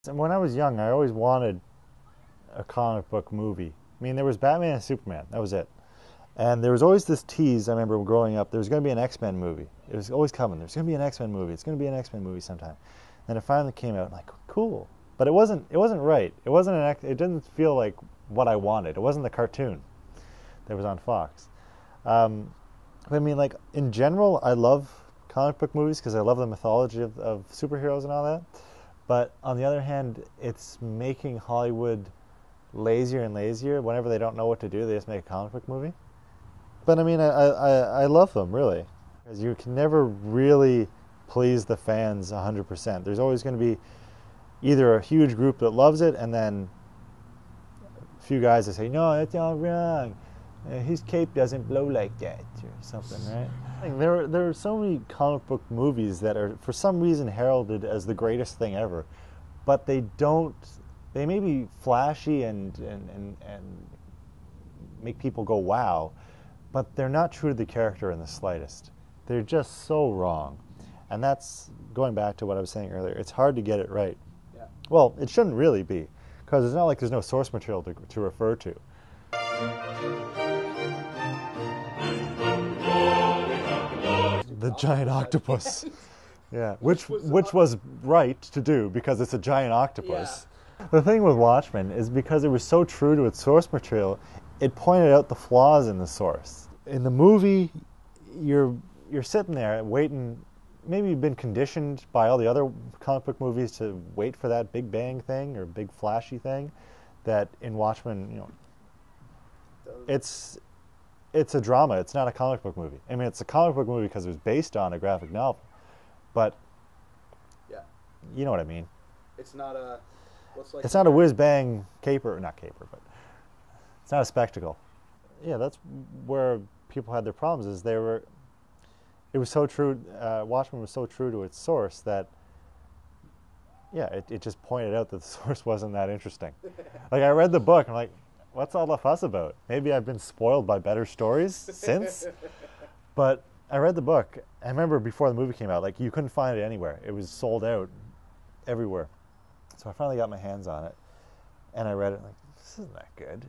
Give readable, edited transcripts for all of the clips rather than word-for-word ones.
And when I was young, I always wanted a comic book movie. I mean, there was Batman and Superman. That was it. And there was always this tease, I remember growing up, there was going to be an X-Men movie. It was always coming. There's going to be an X-Men movie. It's going to be an X-Men movie sometime. And it finally came out. I'm like, cool. But it wasn't right. It wasn't it didn't feel like what I wanted. It wasn't the cartoon that was on Fox. I mean, like, in general, I love comic book movies because I love the mythology of superheroes and all that. But on the other hand, it's making Hollywood lazier and lazier. Whenever they don't know what to do, they just make a comic book movie. But I mean, I love them, really. Because you can never really please the fans 100%. There's always going to be either a huge group that loves it and then a few guys that say, no, that's all wrong. His cape doesn't blow like that, or something, right? Like there are so many comic book movies that are, for some reason, heralded as the greatest thing ever, but they may be flashy and make people go, wow, but they're not true to the character in the slightest. They're just so wrong. And that's, going back to what I was saying earlier, it's hard to get it right. Yeah. Well, it shouldn't really be, because it's not like there's no source material to refer to. The giant octopus. Yeah, which was right to do because it's a giant octopus. Yeah. The thing with Watchmen is because it was so true to its source material, it pointed out the flaws in the source. In the movie, you're sitting there waiting. Maybe you've been conditioned by all the other comic book movies to wait for that big bang thing or big flashy thing. That in Watchmen, it's a drama. It's not a comic book movie. I mean, it's a comic book movie because it was based on a graphic novel, but yeah, you know what I mean. It's not a it's not a whiz bang caper, not caper, but it's not a spectacle. Yeah, that's where people had their problems. Is it was so true. Watchmen was so true to its source that yeah, it just pointed out that the source wasn't that interesting. Like, I read the book, and I'm like, what's all the fuss about? Maybe I've been spoiled by better stories since. But I read the book. I remember before the movie came out, like, you couldn't find it anywhere. It was sold out everywhere. So I finally got my hands on it, and I read it, like, this isn't that good.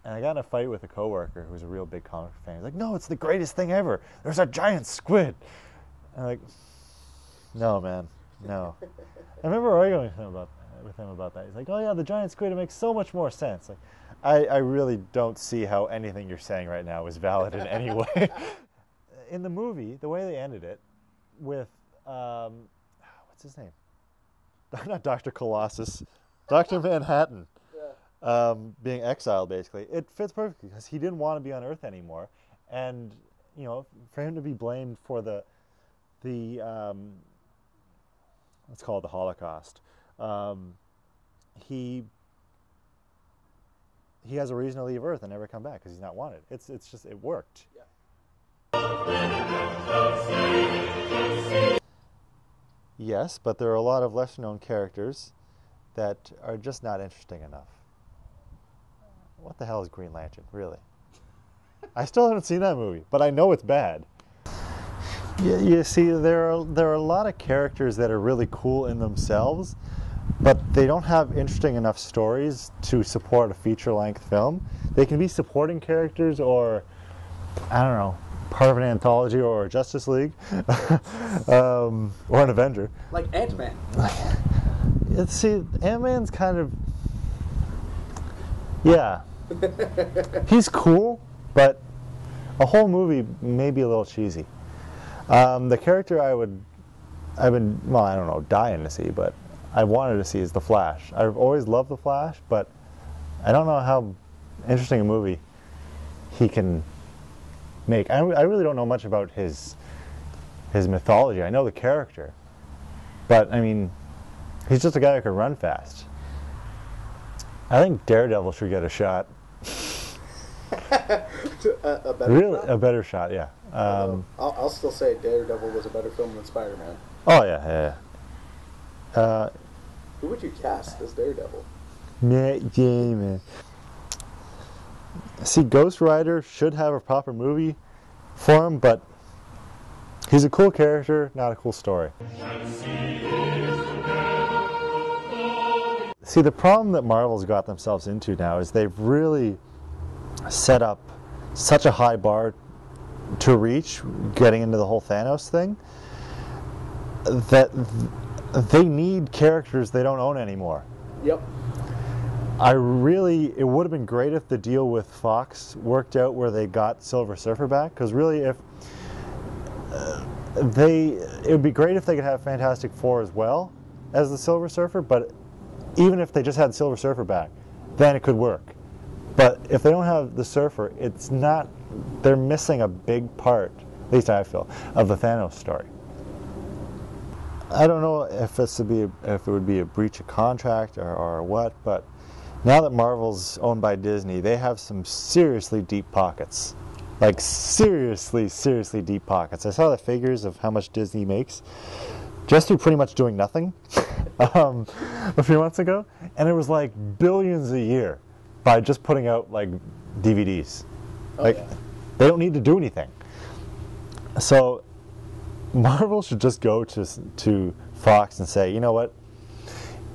And I got in a fight with a coworker who was a real big comic fan. He's like, no, it's the greatest thing ever. There's a giant squid. And I'm like, no, man, no. I remember arguing with him about that. He's like, oh yeah, the giant squid, it makes so much more sense. Like, I really don't see how anything you're saying right now is valid in any way. In the movie, the way they ended it with, what's his name? Not Dr. Colossus, Dr. Manhattan, being exiled, basically. It fits perfectly because he didn't want to be on Earth anymore. And, for him to be blamed for the let's call it the Holocaust, he has a reason to leave Earth and never come back because he's not wanted. It's just, it worked. Yeah. Yes, but there are a lot of lesser-known characters that are just not interesting enough. What the hell is Green Lantern, really? I still haven't seen that movie, but I know it's bad. Yeah, you see, there are a lot of characters that are really cool in themselves, but they don't have interesting enough stories to support a feature-length film. They can be supporting characters, or I don't know, part of an anthology or a Justice League, or an Avenger. Like Ant-Man. See, Ant-Man's kind of, yeah, he's cool, but a whole movie may be a little cheesy. The character I've been, well, I don't know, dying to see, but I wanted to see is The Flash. I've always loved The Flash, but I don't know how interesting a movie he can make. I really don't know much about his mythology. I know the character, but I mean, he's just a guy who can run fast. I think Daredevil should get a shot. A better shot? A better shot, yeah. I'll still say Daredevil was a better film than Spider-Man. Oh, yeah. Who would you cast as Daredevil? Matt Damon. See, Ghost Rider should have a proper movie for him, but he's a cool character, not a cool story. See, the problem that Marvel's got themselves into now is they've really set up such a high bar to reach, getting into the whole Thanos thing, that they need characters they don't own anymore. Yep. It would have been great if the deal with Fox worked out where they got Silver Surfer back, because really it would be great if they could have Fantastic Four as well as the Silver Surfer, but even if they just had Silver Surfer back, then it could work. But if they don't have the Surfer, they're missing a big part, at least I feel, of the Thanos story. I don't know if it would be a breach of contract or what, but now that Marvel's owned by Disney, they have some seriously deep pockets. Like seriously, seriously deep pockets. I saw the figures of how much Disney makes just through pretty much doing nothing a few months ago, and it was like billions a year by just putting out like DVDs. They don't need to do anything. So Marvel should just go to Fox and say, you know what?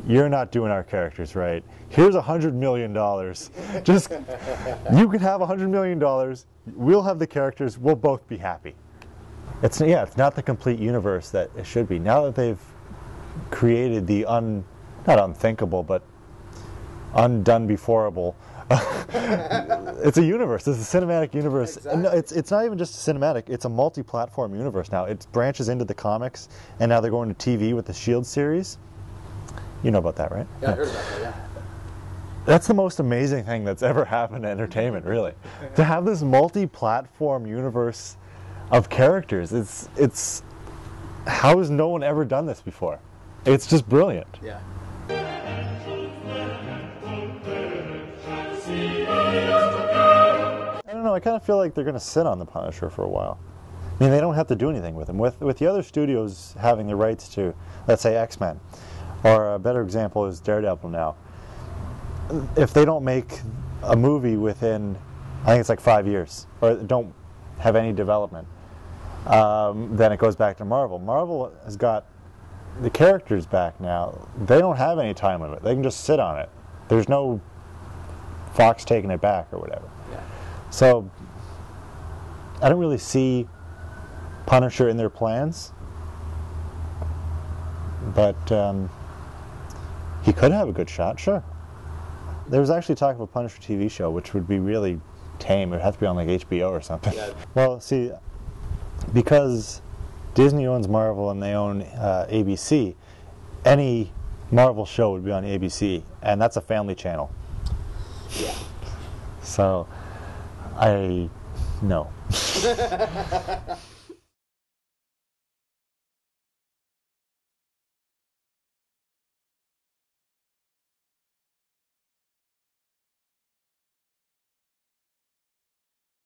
You're not doing our characters right. Here's $100 million. Just, you can have $100 million. We'll have the characters. We'll both be happy. It's not the complete universe that it should be. Now that they've created the not unthinkable, but undone beforeable. It's a universe. It's a cinematic universe. Exactly. No, it's not even just a cinematic. It's a multi-platform universe now. It branches into the comics, and now they're going to TV with the S.H.I.E.L.D. series. You know about that, right? Yeah, I heard about that, yeah. That's the most amazing thing that's ever happened to entertainment, really. To have this multi-platform universe of characters. It's how has no one ever done this before? It's just brilliant. Yeah. I don't know, I kind of feel like they're going to sit on the Punisher for a while. I mean, they don't have to do anything with him. With the other studios having the rights to, let's say, X-Men, or a better example is Daredevil now. If they don't make a movie within, I think it's like 5 years, or don't have any development, then it goes back to Marvel. Marvel has got the characters back now. They don't have any time limit. They can just sit on it. There's no Fox taking it back or whatever. Yeah. So I don't really see Punisher in their plans, but he could have a good shot, sure. There was actually talk of a Punisher TV show, which would be really tame. It would have to be on like HBO or something. Yeah. Well, see, because Disney owns Marvel and they own ABC, any Marvel show would be on ABC, and that's a family channel. Yeah. So, no.